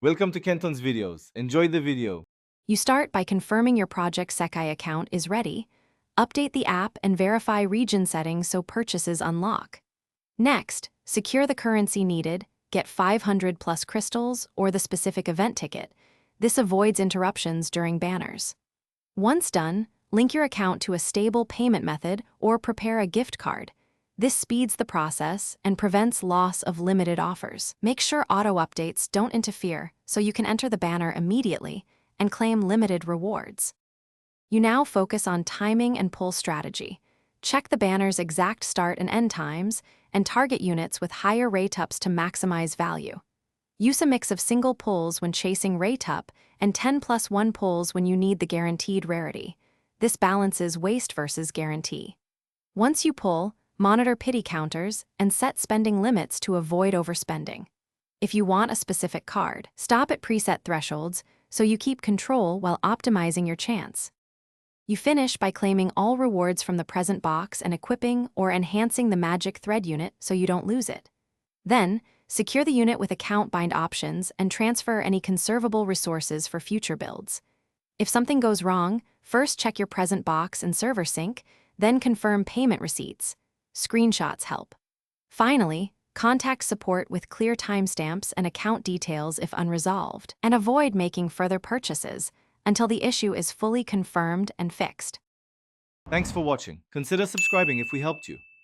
Welcome to Kenton's videos. Enjoy the video. You start by confirming your project Sekai account is ready, update the app and verify region settings so purchases unlock. Next, secure the currency needed, get 500 plus crystals or the specific event ticket. This avoids interruptions during banners. Once done, link your account to a stable payment method or prepare a gift card. This speeds the process and prevents loss of limited offers. Make sure auto updates don't interfere so you can enter the banner immediately and claim limited rewards. You now focus on timing and pull strategy. Check the banner's exact start and end times and target units with higher rate-ups to maximize value. Use a mix of single pulls when chasing rate-up and 10+1 pulls when you need the guaranteed rarity. This balances waste versus guarantee. Once you pull, monitor pity counters and set spending limits to avoid overspending. If you want a specific card, stop at preset thresholds so you keep control while optimizing your chance. You finish by claiming all rewards from the present box and equipping or enhancing the magic thread unit so you don't lose it. Then, secure the unit with account bind options and transfer any conservable resources for future builds. If something goes wrong, first check your present box and server sync, then confirm payment receipts. Screenshots help. Finally, contact support with clear timestamps and account details if unresolved, and avoid making further purchases until the issue is fully confirmed and fixed. Thanks for watching. Consider subscribing if we helped you.